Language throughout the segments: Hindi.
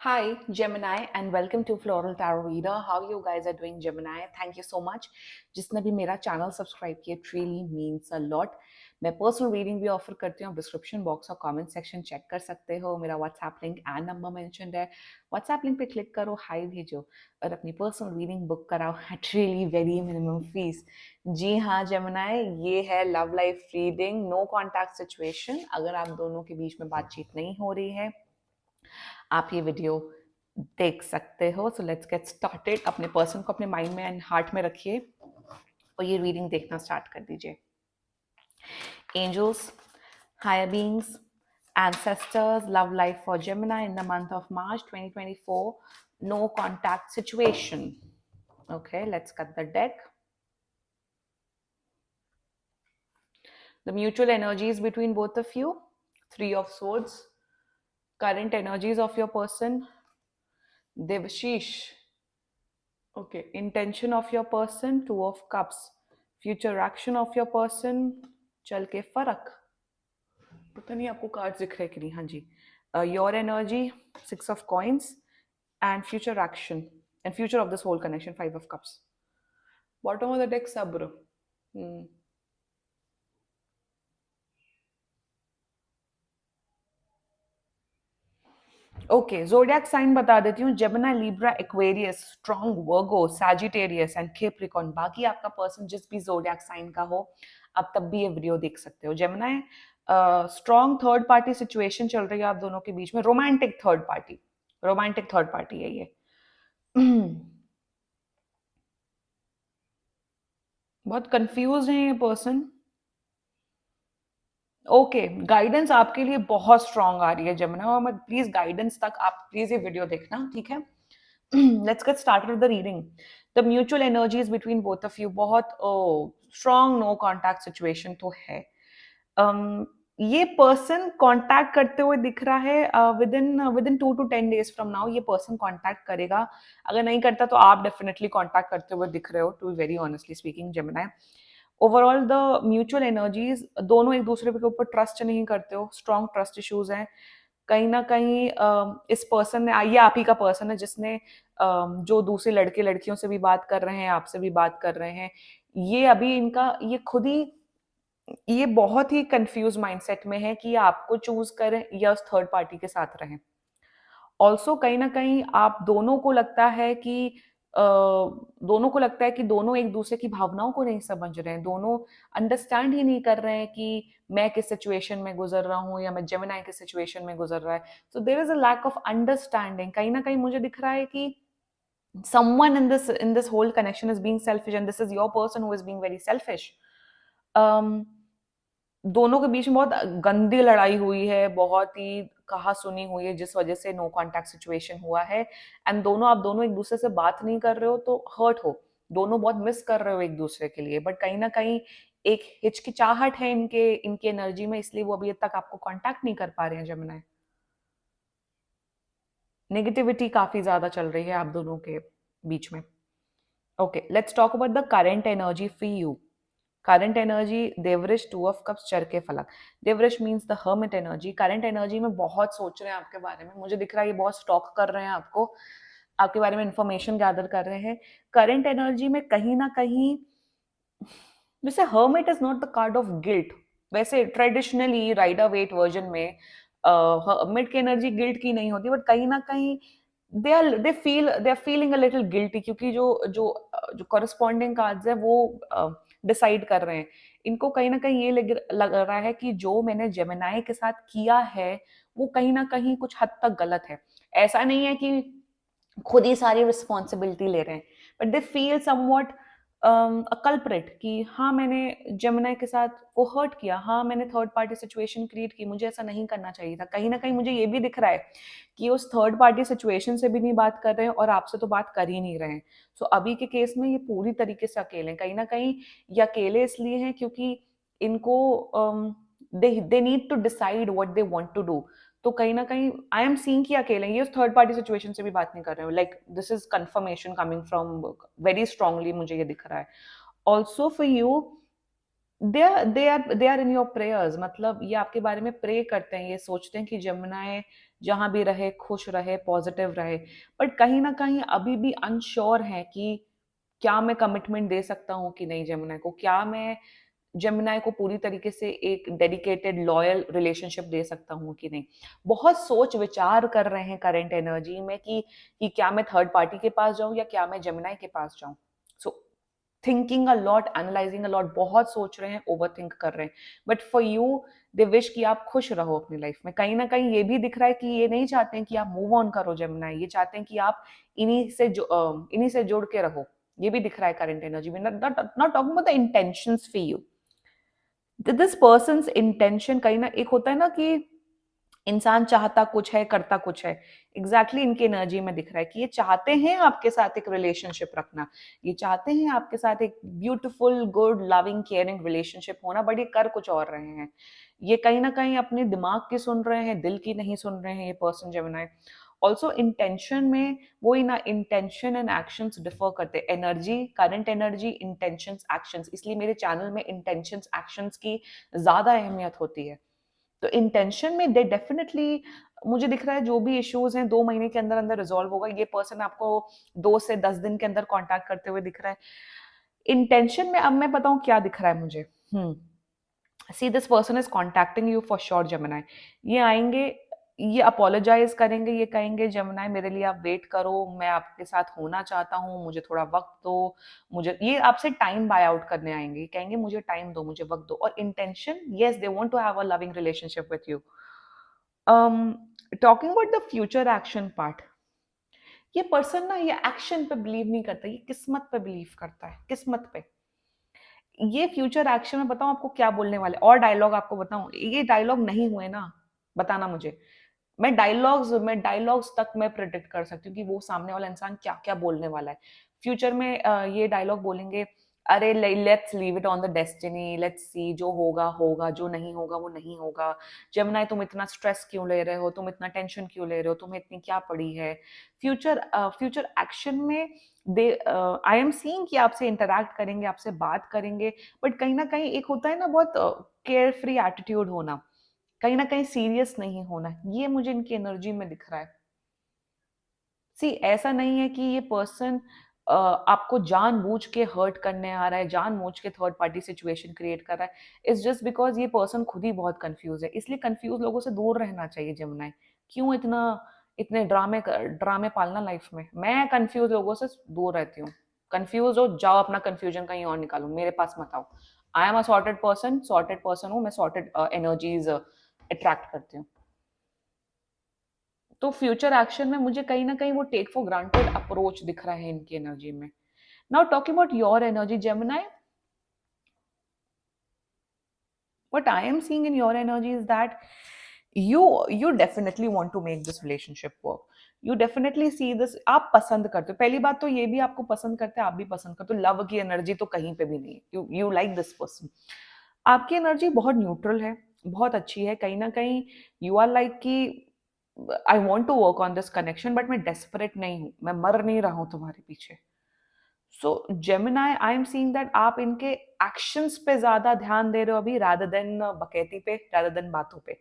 Hi, Gemini, and welcome to Floral Tarot Reader. How you guys are doing, Gemini? Thank you so much. जिसने भी मेरा चैनल सब्सक्राइब किया, it really means a lot. मैं पर्सनल रीडिंग भी ऑफर करती हूँ. डिस्क्रिप्शन बॉक्स और कमेंट सेक्शन चेक कर सकते हो. मेरा WhatsApp link and number mentioned है. व्हाट्सएप लिंक पे क्लिक करो, हाई भेजो और अपनी पर्सनल रीडिंग बुक कराओ at really very minimum fees. जी हाँ, जेमिनाई, ये है love life reading, no contact situation. अगर आप दोनों के बीच में बातचीत नहीं हो रही है, आप ये वीडियो देख सकते हो. So let's get started. अपने पर्सन को अपने माइंड में एंड हार्ट में रखिए और ये रीडिंग देखना स्टार्ट कर दीजिए. Angels, higher beings, ancestors, love life for Gemini in the month of March 2024. No contact situation. Okay, let's cut the deck. The mutual energies between both of you. Three of Swords. Current energies of your person. Devashish. Okay, intention of your person, Two of Cups. Future action of your person, चल के फर्क. पता नहीं आपको कार्ड दिख रहे कि नहीं. हाँ जी. Your energy, Six of Coins, and future action and future of this whole connection, Five of Cups. Bottom of the deck, Sabr. Okay, zodiac sign बता देती हूँ. Gemini, Libra, Aquarius, strong, Virgo, Sagittarius and Capricorn. बाकी आपका पर्सन जिस भी जोडियाक साइन का हो, आप तब भी ये वीडियो देख सकते हो. Gemini, strong third party situation चल रही है आप दोनों के बीच में. रोमांटिक थर्ड पार्टी है ये. बहुत कंफ्यूज है ये पर्सन. ओके, गाइडेंस आपके लिए बहुत स्ट्रांग आ रही है जेमिनी, और मैं प्लीज गाइडेंस तक आप प्लीज ये वीडियो देखना, ठीक है. Let's get started with the reading. The mutual energies between both of you, बहुत स्ट्रांग नो कांटेक्ट सिचुएशन तो है. ये पर्सन कांटेक्ट करते हुए दिख रहा है. With in 2 to 10 days from now ये पर्सन कांटेक्ट करेगा. अगर नहीं करता तो आप डेफिनेटली कांटेक्ट करते हुए दिख रहे हो, to be very honestly speaking Gemini. Overall the mutual energies, दोनों एक दूसरे के ऊपर ट्रस्ट नहीं करते हो. स्ट्रॉन्ग ट्रस्ट इश्यूज हैं कहीं ना कहीं. इस पर्सन ने, ये आप ही का पर्सन है जिसने जो दूसरे लड़के लड़कियों से भी बात कर रहे हैं, आपसे भी बात कर रहे हैं, ये अभी इनका ये खुद ही ये बहुत ही कंफ्यूज माइंडसेट में है कि आपको चूज करें या उस थर्ड पार्टी के साथ रहें. ऑल्सो कहीं ना कहीं आप दोनों को लगता है कि दोनों एक दूसरे की भावनाओं को नहीं समझ रहे हैं. दोनों अंडरस्टैंड ही नहीं कर रहे हैं कि मैं किस सिचुएशन में गुजर रहा हूँ या मैं जेमिनी किस सिचुएशन में गुजर रहा है. So there is a lack of understanding. कहीं ना कहीं मुझे दिख रहा है कि someone in this whole connection is being selfish, and this is your person who is being very selfish. दोनों के बीच में बहुत गंदी लड़ाई हुई है, बहुत ही कहा सुनी हुई है, जिस वजह से नो कांटेक्ट सिचुएशन हुआ है. एंड आप दोनों एक दूसरे से बात नहीं कर रहे हो तो हर्ट हो. दोनों बहुत मिस कर रहे हो एक दूसरे के लिए, बट कहीं ना कहीं एक हिचकिचाहट है इनके इनकी एनर्जी में, इसलिए वो अभी तक आपको कांटेक्ट नहीं कर पा रहे हैं जेमिनी. नेगेटिविटी काफी ज्यादा चल रही है आप दोनों के बीच में. Okay, let's talk about the current energy for you. Current energy, देवरिश, टू ऑफ कप्स, चर के फलक. देवरिश means the hermit energy. Current energy में बहुत सोच रहे हैं आपके बारे में. मुझे दिख रहा है ये बहुत स्टॉक कर रहे हैं आपको, आपके बारे में इंफॉर्मेशन गैदर कर रहे हैं. करंट एनर्जी में कहीं ना कहीं, जैसे hermit is not the card of guilt. वैसे ट्रेडिशनली राइडर वेट वर्जन में हर्मिट की एनर्जी गिल्ट की नहीं होती, बट कहीं ना कहीं they are feeling a little guilty, क्योंकि जो जो जो कॉरेस्पॉन्डिंग कार्ड्स है वो डिसाइड कर रहे हैं. इनको कहीं ना कहीं ये लग रहा है कि जो मैंने जेमिनी के साथ किया है वो कहीं ना कहीं कुछ हद तक गलत है. ऐसा नहीं है कि खुद ही सारी रिस्पॉन्सिबिलिटी ले रहे हैं, but they feel somewhat a culprit कि हाँ मैंने जेमिनी के साथ को हर्ट किया, हाँ मैंने थर्ड पार्टी सिचुएशन क्रिएट की, मुझे ऐसा नहीं करना चाहिए था. कहीं ना कहीं मुझे ये भी दिख रहा है कि उस थर्ड पार्टी सिचुएशन से भी नहीं बात कर रहे हैं और आपसे तो बात कर ही नहीं रहे हैं. सो अभी के केस में ये पूरी तरीके से अकेले हैं. कहीं ना कहीं ये अकेले इसलिए हैं क्योंकि इनको they need to decide what they want to do. तो कहीं ना कहीं आई एम सीइंग कि अकेले ये उस थर्ड पार्टी सिचुएशन से भी बात नहीं कर रहे हो. Like this is confirmation coming from very strongly, मुझे ये दिख रहा है. Also for you, they are in your prayers. मतलब ये आपके बारे में प्रे करते हैं, ये सोचते हैं कि जेमिनी जहाँ भी रहे खुश रहे, पॉजिटिव रहे, बट कहीं ना कहीं अभी भी अनश्योर है कि क्या मैं कमिटमेंट दे सकता हूँ कि नहीं जेमिनाई को, क्या मैं जेमिनाई को पूरी तरीके से एक डेडिकेटेड लॉयल रिलेशनशिप दे सकता हूँ कि नहीं। बहुत सोच विचार कर रहे हैं करंट एनर्जी में कि क्या मैं थर्ड पार्टी के पास जाऊं या क्या मैं जेमिनाई के पास जाऊं। सो thinking a lot, analysing a lot, बहुत सोच रहे हैं, ओवर थिंक कर रहे हैं। But for you they wish कि आप खुश रहो अपनी लाइफ में। कहीं ना कहीं ये भी दिख रहा है कि ये नहीं चाहते हैं कि आप मूव ऑन करो जेमिनाई, ये चाहते हैं कि आप इन्हीं से जुड़ के रहो। ये भी दिख रहा है करंट एनर्जी में। Not talking about the intentions for you, this persons intention. कहीं ना एक होता है ना कि इंसान चाहता कुछ है करता कुछ है, एग्जैक्टली इनकी एनर्जी में दिख रहा है कि ये चाहते हैं आपके साथ एक रिलेशनशिप रखना, ये चाहते हैं आपके साथ एक beautiful good loving caring relationship होना, बट ये कर कुछ और रहे हैं। ये कहीं ना कहीं अपने दिमाग की सुन रहे हैं, दिल की नहीं सुन रहे हैं ये पर्सन जेमिनाई। ऑल्सो इंटेंशन में वही ना, इंटेंशन एंड एक्शंस डिफर करते हैं। Energy, current energy, intentions, actions, इसलिए मेरे चैनल में इंटेंशंस एक्शंस की ज्यादा अहमियत होती है। तो इंटेंशन में दे डेफिनेटली, मुझे दिख रहा है जो भी इश्यूज हैं 2 महीने के अंदर अंदर रिजॉल्व होगा। ये पर्सन आपको 2 से 10 दिन के अंदर कांटेक्ट करते हुए दिख रहा है। इंटेंशन में अब मैं बताऊं क्या दिख रहा है मुझे। सी this person is contacting you for sure Gemini. ये आएंगे, ये अपोलोजाइज करेंगे, ये कहेंगे जेमिनाई मेरे लिए आप वेट करो, मैं आपके साथ होना चाहता हूँ, मुझे थोड़ा वक्त दो। मुझे, ये आपसे टाइम बाय आउट करने आएंगे, कहेंगे मुझे टाइम दो, मुझे वक्त दो। और intention, yes they want to have a loving relationship with you. Talking about the future action part, ये पर्सन ना ये एक्शन पे बिलीव नहीं करता, ये किस्मत पे बिलीव करता है, किस्मत पे। ये फ्यूचर एक्शन में बताऊं आपको क्या बोलने वाले, और डायलॉग आपको बताऊं, ये डायलॉग नहीं हुए ना, बताना मुझे। मैं डायलॉग्स तक मैं प्रिडिक्ट कर सकती हूँ कि वो सामने वाला इंसान क्या क्या बोलने वाला है फ्यूचर में। ये डायलॉग बोलेंगे, अरे let's leave it on the destiny, let's see, जो होगा होगा, जो नहीं होगा वो नहीं होगा। जमुना तुम इतना स्ट्रेस क्यों ले रहे हो, तुम इतना टेंशन क्यों ले रहे हो, तुम्हें इतनी क्या पड़ी है। फ्यूचर एक्शन में दे, आई एम सीइंग कि आपसे इंटरैक्ट करेंगे, आपसे बात करेंगे, बट कहीं ना कहीं एक होता है ना बहुत केयर फ्री एटीट्यूड होना, कहीं ना कहीं सीरियस नहीं होना, ये मुझे इनकी एनर्जी में दिख रहा है। सी ऐसा नहीं है कि ये पर्सन आपको जानबूझ के हर्ट करने आ रहा है, जानबूझ के थर्ड पार्टी सिचुएशन क्रिएट कर रहा है। इट्स जस्ट बिकॉज ये पर्सन खुद ही बहुत कंफ्यूज है, इसलिए कंफ्यूज लोगों से दूर रहना चाहिए जमुनाई। क्यों इतना इतने ड्रामे पालना लाइफ में। मैं कंफ्यूज लोगों से दूर रहती हूँ। कंफ्यूज हो जाओ, अपना कंफ्यूजन कहीं और निकालो, मेरे पास मत आओ। I am a sorted person हूँ मैं, सॉर्टेड एनर्जीज अट्रैक्ट करती हूँ। तो फ्यूचर एक्शन में मुझे कहीं ना कहीं वो टेक फॉर ग्रांटेड अप्रोच दिख रहा है इनकी एनर्जी में। Now talking about your energy Gemini, what I am seeing in your energy is that you definitely want to make this relationship work. You definitely see this, आप पसंद करते हो। पहली बात तो ये भी आपको पसंद करते हैं, आप भी पसंद करते हो। लव की एनर्जी तो कहीं पे भी नहीं है। You like this person. आपकी एनर्जी बहुत न्यूट्रल है, बहुत अच्छी है। कहीं ना कहीं यू आर लाइक कि I want to work on this connection, but मैं डेस्परेट नहीं हूँ, मैं मर नहीं रहा हूँ तुम्हारे पीछे। So Gemini, I am seeing that आप इनके एक्शंस पे ज्यादा ध्यान दे रहे हो अभी, रादर देन बकैती पे, रादर देन बातों पे।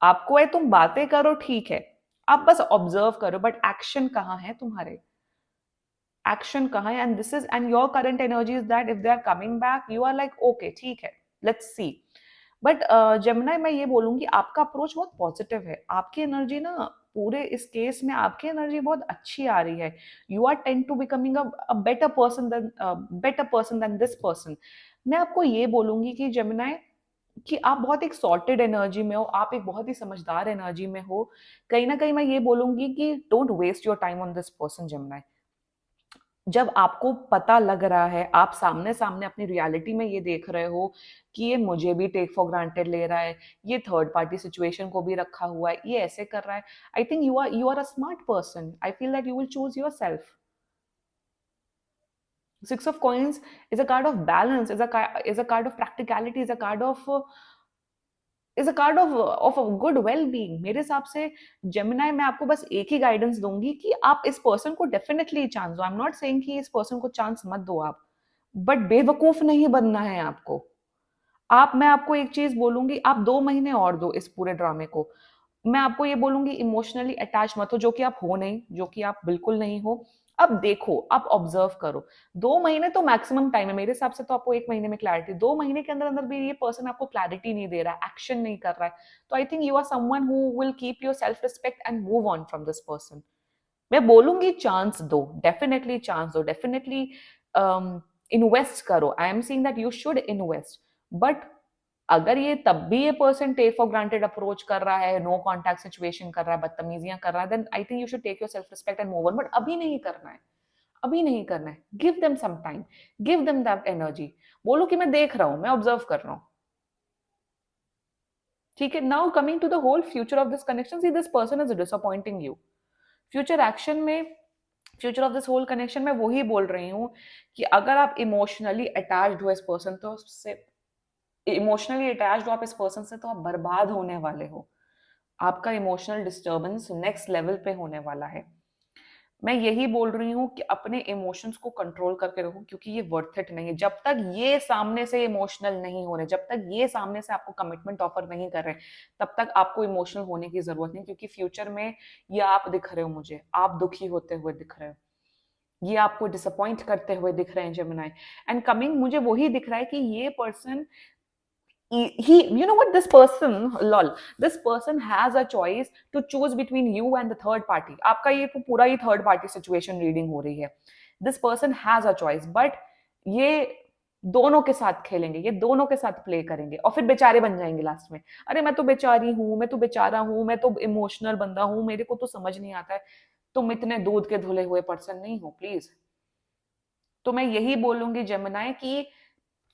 आपको है तुम बातें करो ठीक है, आप बस ऑब्जर्व करो, बट एक्शन कहाँ है तुम्हारे, एक्शन कहाँ है। And this is, and your current energy is that if they are coming back you are like okay ठीक है, लेट्स सी। बट जेमिनाई मैं ये बोलूंगी आपका अप्रोच बहुत पॉजिटिव है। आपकी एनर्जी ना, पूरे इस केस में आपकी एनर्जी बहुत अच्छी आ रही है। You are tend to becoming a better person than this person. मैं आपको ये बोलूंगी कि जेमिनाई, कि आप बहुत एक सॉर्टेड एनर्जी में हो, आप एक बहुत ही समझदार एनर्जी में हो। कहीं ना कहीं मैं ये बोलूंगी कि don't waste your time on this person Gemini. जब आपको पता लग रहा है, आप सामने सामने अपनी रियलिटी में ये देख रहे हो कि ये मुझे भी टेक फॉर ग्रांटेड ले रहा है, ये थर्ड पार्टी सिचुएशन को भी रखा हुआ है, ये ऐसे कर रहा है, I think you are a smart person, I feel that you will choose yourself. Six of coins is a card of balance, is a card of practicality, is a card of a good well being। मेरे हिसाब से जेमिनाई, मैं आपको बस एक ही गाइडेंस दूंगी कि आप इस पर्सन को डेफिनेटली चांस दो। आई एम नॉट सेइंग कि इस पर्सन को चांस मत दो आप, बट बेवकूफ नहीं बनना है आपको। मैं आपको एक चीज बोलूंगी, आप 2 महीने और दो इस पूरे ड्रामे को। मैं आपको ये बोलूंगी इमोशनली अटैच मत हो, जो कि आप हो नहीं, जो कि आप बिल्कुल नहीं हो। अब देखो, आप ऑब्जर्व करो। 2 महीने तो मैक्सिमम टाइम है मेरे हिसाब से, तो आपको 1 महीने में क्लैरिटी, 2 महीने के अंदर अंदर भी ये पर्सन आपको क्लैरिटी नहीं दे रहा है, एक्शन नहीं कर रहा है, तो I think you are someone who will keep your self respect and move on from this person. मैं बोलूंगी चांस दो, डेफिनेटली चांस दो, डेफिनेटली इन्वेस्ट करो। I am seeing that you should invest, but अगर ये तब भी ये person take for granted approach कर रहा है, नो कॉन्टैक्ट सिचुएशन कर रहा है, बदतमीजियां कर रहा है, then I think you should take your self respect and move on. But अभी नहीं करना है, अभी नहीं करना है। Give them some time, give them that energy. बोलो कि मैं देख रहा हूं, मैं ऑब्जर्व कर रहा हूं। ठीक है, now coming to the whole future of this connection, see this person is disappointing you. Future action में, future of this whole connection में वही बोल रही हूँ कि अगर आप इमोशनली अटैच्ड हो इस पर्सन, तो उससे इमोशनली अटैच्ड हो आप इस पर्सन से, तो आप बर्बाद होने वाले हो। आपका इमोशनल डिस्टर्बेंस नेक्स्ट लेवल पे होने वाला है। मैं यही बोल रही हूँ कि अपने इमोशंस को कंट्रोल करके रखो, क्योंकि ये वर्थ इट नहीं है। जब तक ये सामने से इमोशनल नहीं हो रहे, जब तक ये सामने से आपको कमिटमेंट ऑफर नहीं कर रहे, तब तक आपको इमोशनल होने की जरूरत नहीं, क्योंकि फ्यूचर में ये आप दिख रहे हो मुझे, आप दुखी होते हुए दिख रहे हो, ये आपको डिसअपॉइंट करते हुए दिख रहे हैं जेमिनाई। एंड कमिंग, मुझे वही दिख रहा है कि ये person, he, you know what, this person, lol, this person has a choice to choose between you and the third party। आपका ये तो पूरा ही थर्ड पार्टी सिचुएशन रीडिंग हो रही है। this person has a choice, but ये दोनों के साथ खेलेंगे, ये दोनों के साथ प्ले करेंगे, और फिर बेचारे बन जाएंगे लास्ट में। अरे मैं तो बेचारी हूँ, मैं तो बेचारा हूँ, मैं तो इमोशनल बंदा हूँ, मेरे को तो समझ नहीं आता है। तुम इतने दूध के धुले हुए पर्सन नहीं हो प्लीज। तो मैं यही बोलूंगी जेमिनाई कि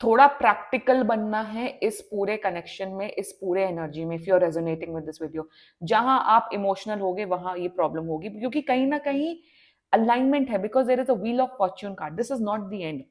थोड़ा प्रैक्टिकल बनना है इस पूरे कनेक्शन में, इस पूरे एनर्जी में। If you are resonating with this video, जहां आप इमोशनल होगे वहां ये प्रॉब्लम होगी, क्योंकि कहीं ना कहीं अलाइनमेंट है, because there is a wheel of fortune card, this is not the end.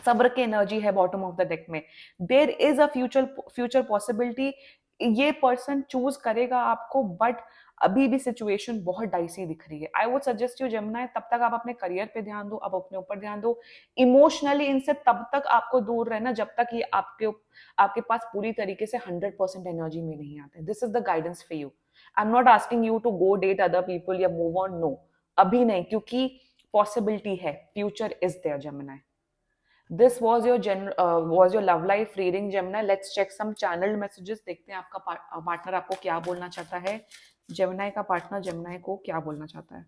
सब्र की एनर्जी है बॉटम ऑफ द डेक में, there is a future future possibility. ये पर्सन चूज करेगा आपको, बट अभी भी सिचुएशन बहुत डाइसी दिख रही है। I would suggest you Gemini, तब तक आप अपने करियर पे ध्यान दो, आप अपने ऊपर ध्यान दो। इमोशनली इनसे तब तक आपको दूर रहना जब तक ये आपके पास पूरी तरीके से 100% एनर्जी में नहीं आते। This is the guidance for you. I am not asking you to go date other people या मूव ऑन, नो, अभी नहीं, क्योंकि पॉसिबिलिटी है, future is there Gemini. This was your love life reading, Gemini. Let's check some channeled messages. देखते हैं आपका पार्टनर आपको क्या बोलना चाहता है। Gemini का पार्टनर Gemini को क्या बोलना चाहता है।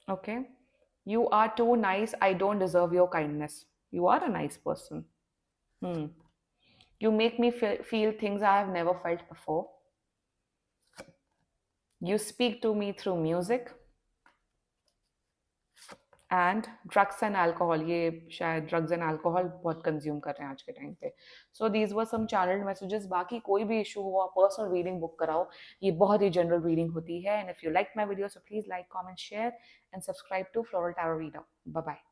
Okay, you are too nice. I don't deserve your kindness. You are a nice person. You make me feel things I have never felt before. You speak to me through music. And drugs and alcohol, ये शायद ड्रग्स एंड अल्कोहल बहुत कंज्यूम कर रहे हैं आज के टाइम पे। So these were some channelled messages. बाकी कोई भी इशू हो, पर्सनल रीडिंग बुक कराओ, ये बहुत ही जनरल रीडिंग होती है। And if you like my video, so please like, comment, share and subscribe to Floral Tarot Reader. Bye bye.